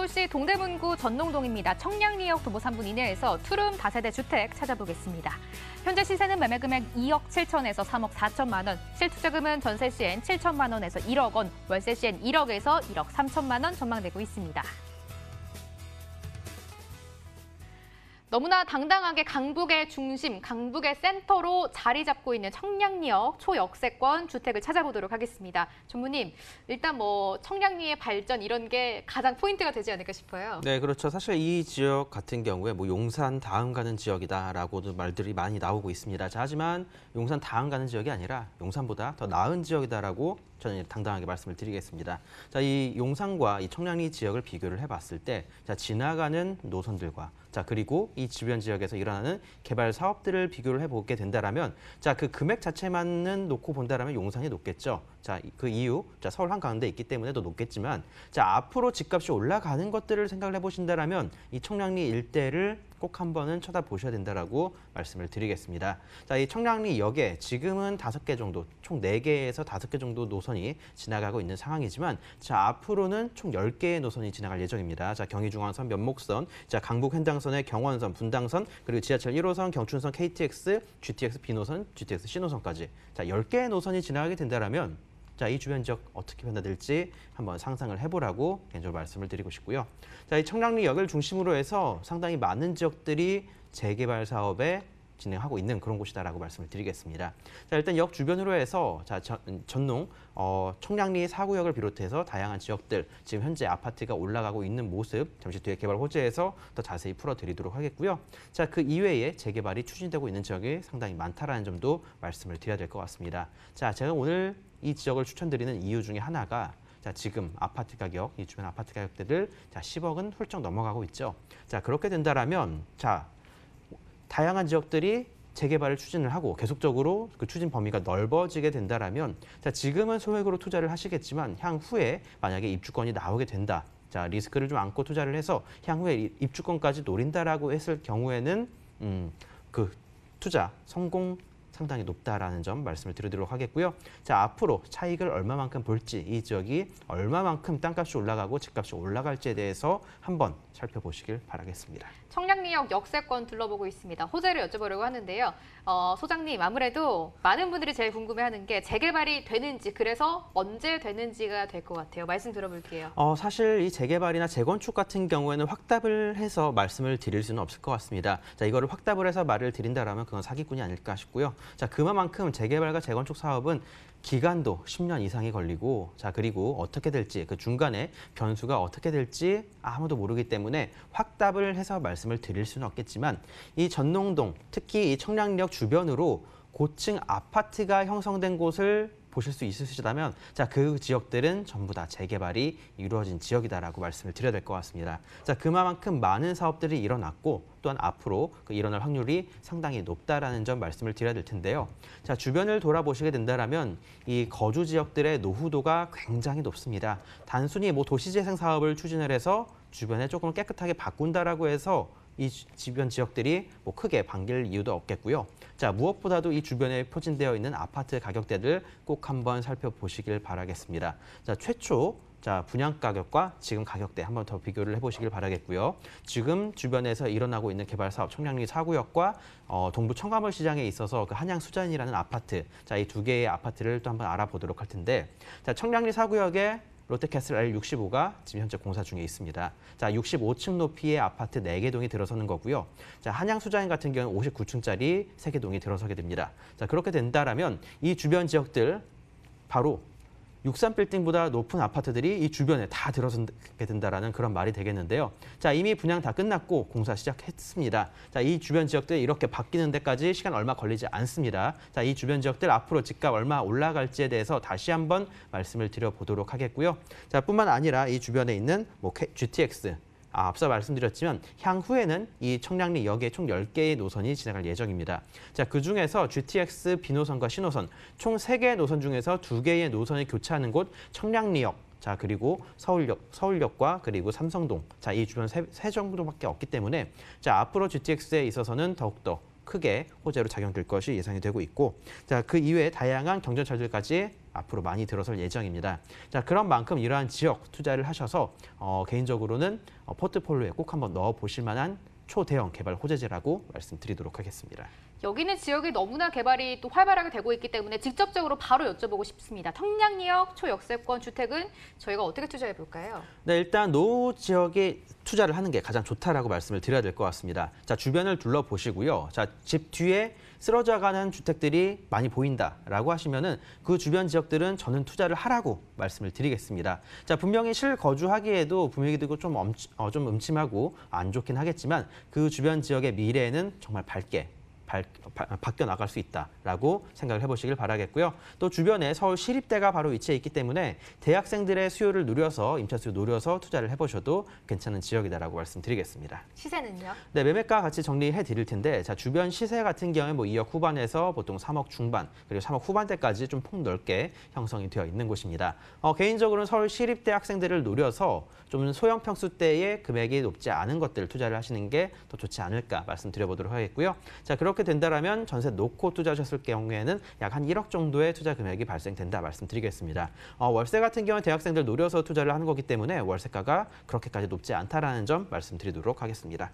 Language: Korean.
서울시 동대문구 전농동입니다. 청량리역 도보 3분 이내에서 투룸 다세대 주택 찾아보겠습니다. 현재 시세는 매매 금액 2억 7천에서 3억 4천만 원, 실투자금은 전세 시엔 7천만 원에서 1억 원, 월세 시엔 1억에서 1억 3천만 원 전망되고 있습니다. 너무나 당당하게 강북의 중심, 강북의 센터로 자리 잡고 있는 청량리역 초역세권 주택을 찾아보도록 하겠습니다. 전무님, 일단 청량리의 발전 이런 게 가장 포인트가 되지 않을까 싶어요. 네, 그렇죠. 사실 이 지역 같은 경우에 용산 다음 가는 지역이다라고도 말들이 많이 나오고 있습니다. 자, 하지만 용산 다음 가는 지역이 아니라 용산보다 더 나은 지역이다라고 저는 당당하게 말씀을 드리겠습니다. 자, 이 용산과 이 청량리 지역을 비교를 해봤을 때, 자, 지나가는 노선들과 자, 그리고 이 주변 지역에서 일어나는 개발 사업들을 비교를 해보게 된다라면, 자, 그 금액 자체만은 놓고 본다라면 용산이 높겠죠. 자, 그 이유, 자, 서울 한가운데 있기 때문에 더 높겠지만, 자, 앞으로 집값이 올라가는 것들을 생각을 해보신다라면 이 청량리 일대를 꼭 한번은 쳐다보셔야 된다라고 말씀을 드리겠습니다. 자, 이 청량리역에 지금은 5개 정도, 총 4개에서 5개 정도 노선이 지나가고 있는 상황이지만, 자, 앞으로는 총 10개의 노선이 지나갈 예정입니다. 자, 경의중앙선, 면목선, 자, 강북횡당선의 경원선, 분당선, 그리고 지하철 1호선, 경춘선, KTX, GTX B노선, GTX C노선까지. 자, 10개의 노선이 지나가게 된다라면, 자, 이 주변 지역 어떻게 변화될지 한번 상상을 해보라고 개인적으로 말씀을 드리고 싶고요. 자, 이 청량리역을 중심으로 해서 상당히 많은 지역들이 재개발 사업에 진행하고 있는 그런 곳이다라고 말씀을 드리겠습니다. 자, 일단 역 주변으로 해서 자, 전농, 청량리 4구역을 비롯해서 다양한 지역들, 지금 현재 아파트가 올라가고 있는 모습 잠시 뒤에 개발 호재에서 더 자세히 풀어드리도록 하겠고요. 자, 그 이외에 재개발이 추진되고 있는 지역이 상당히 많다라는 점도 말씀을 드려야 될 것 같습니다. 자, 제가 오늘 이 지역을 추천드리는 이유 중에 하나가 자, 지금 아파트 가격, 이 주변 아파트 가격대를 자, 10억은 훌쩍 넘어가고 있죠. 자, 그렇게 된다라면 자, 다양한 지역들이 재개발을 추진을 하고 계속적으로 그 추진 범위가 넓어지게 된다라면 자, 지금은 소액으로 투자를 하시겠지만 향후에 만약에 입주권이 나오게 된다. 자, 리스크를 좀 안고 투자를 해서 향후에 입주권까지 노린다라고 했을 경우에는 그 투자 성공 상당히 높다라는 점 말씀을 드리도록 하겠고요. 자, 앞으로 차익을 얼마만큼 볼지, 이 지역이 얼마만큼 땅값이 올라가고 집값이 올라갈지에 대해서 한번 살펴보시길 바라겠습니다. 청량리역 역세권 둘러보고 있습니다. 호재를 여쭤보려고 하는데요. 소장님, 아무래도 많은 분들이 제일 궁금해하는 게 재개발이 되는지, 그래서 언제 되는지가 될 것 같아요. 말씀 들어볼게요. 사실 이 재개발이나 재건축 같은 경우에는 확답을 해서 말씀을 드릴 수는 없을 것 같습니다. 자, 이거를 확답을 해서 말을 드린다라면 그건 사기꾼이 아닐까 싶고요. 자, 그만큼 재개발과 재건축 사업은 기간도 10년 이상이 걸리고, 자, 그리고 어떻게 될지, 그 중간에 변수가 어떻게 될지 아무도 모르기 때문에 확답을 해서 말씀을 드릴 수는 없겠지만, 이 전농동, 특히 이 청량리역 주변으로 고층 아파트가 형성된 곳을 보실 수 있으시다면, 자, 그 지역들은 전부 다 재개발이 이루어진 지역이다라고 말씀을 드려야 될 것 같습니다. 자, 그만큼 많은 사업들이 일어났고, 또한 앞으로 일어날 확률이 상당히 높다라는 점 말씀을 드려야 될 텐데요. 자, 주변을 돌아보시게 된다면 이 거주 지역들의 노후도가 굉장히 높습니다. 단순히 도시재생 사업을 추진을 해서 주변에 조금 깨끗하게 바꾼다라고 해서 이 주변 지역들이 크게 반길 이유도 없겠고요. 자, 무엇보다도 이 주변에 포진되어 있는 아파트 가격대를 꼭 한번 살펴보시길 바라겠습니다. 자, 최초 분양 가격과 지금 가격대 한번 더 비교를 해보시길 바라겠고요. 지금 주변에서 일어나고 있는 개발 사업 청량리 4구역과 동부 청가물 시장에 있어서 그 한양 수잔이라는 아파트, 자, 이 두 개의 아파트를 또 한번 알아보도록 할 텐데, 자, 청량리 4구역에 롯데캐슬 R65가 지금 현재 공사 중에 있습니다. 자, 65층 높이의 아파트 4개 동이 들어서는 거고요. 자, 한양수자인 같은 경우는 59층짜리 3개 동이 들어서게 됩니다. 자, 그렇게 된다라면 이 주변 지역들 바로 63빌딩보다 높은 아파트들이 이 주변에 다 들어서게 된다라는 그런 말이 되겠는데요. 자, 이미 분양 다 끝났고 공사 시작했습니다. 자, 이 주변 지역들 이렇게 바뀌는 데까지 시간 얼마 걸리지 않습니다. 자, 이 주변 지역들 앞으로 집값 얼마 올라갈지에 대해서 다시 한번 말씀을 드려보도록 하겠고요. 자, 뿐만 아니라 이 주변에 있는 GTX, 앞서 말씀드렸지만 향후에는 이 청량리역에 총 10개의 노선이 지나갈 예정입니다. 자, 그중에서 GTX B노선과 C노선 총 3개의 노선 중에서 2개의 노선을 교체하는 곳 청량리역, 자, 그리고 서울역과 그리고 삼성동, 자, 이 주변 세 정도밖에 없기 때문에 자, 앞으로 GTX에 있어서는 더욱더 크게 호재로 작용될 것이 예상이 되고 있고, 자, 그 이외에 다양한 경전철들까지 앞으로 많이 들어설 예정입니다. 자, 그런 만큼 이러한 지역 투자를 하셔서 개인적으로는 포트폴리오에 꼭 한번 넣어보실 만한 초대형 개발 호재지라고 말씀드리도록 하겠습니다. 여기는 지역이 너무나 개발이 또 활발하게 되고 있기 때문에 직접적으로 바로 여쭤보고 싶습니다. 청량리역 초역세권 주택은 저희가 어떻게 투자해 볼까요? 네, 일단 노후 지역에 투자를 하는 게 가장 좋다라고 말씀을 드려야 될 것 같습니다. 자, 주변을 둘러보시고요. 자, 집 뒤에 쓰러져가는 주택들이 많이 보인다라고 하시면은 그 주변 지역들은 저는 투자를 하라고 말씀을 드리겠습니다. 자, 분명히 실거주하기에도 분위기도 좀 음침하고 안 좋긴 하겠지만 그 주변 지역의 미래에는 정말 밝게 바뀌어 나갈 수 있다라고 생각을 해보시길 바라겠고요. 또 주변에 서울 시립대가 바로 위치해 있기 때문에 대학생들의 수요를 누려서 임차 수요 노려서 투자를 해보셔도 괜찮은 지역이다라고 말씀드리겠습니다. 시세는요? 네, 매매가 같이 정리해 드릴 텐데, 자, 주변 시세 같은 경우에 뭐 2억 후반에서 보통 3억 중반 그리고 3억 후반대까지 좀 폭넓게 형성이 되어 있는 곳입니다. 개인적으로는 서울 시립대 학생들을 노려서 좀 소형 평수대의 금액이 높지 않은 것들 투자를 하시는 게 더 좋지 않을까 말씀드려보도록 하겠고요. 자, 그렇게 된다라면 전세 놓고 투자하셨을 경우에는 약 한 1억 정도의 투자 금액이 발생된다 말씀드리겠습니다. 월세 같은 경우는 대학생들 노려서 투자를 하는 거기 때문에 월세가가 그렇게까지 높지 않다라는 점 말씀드리도록 하겠습니다.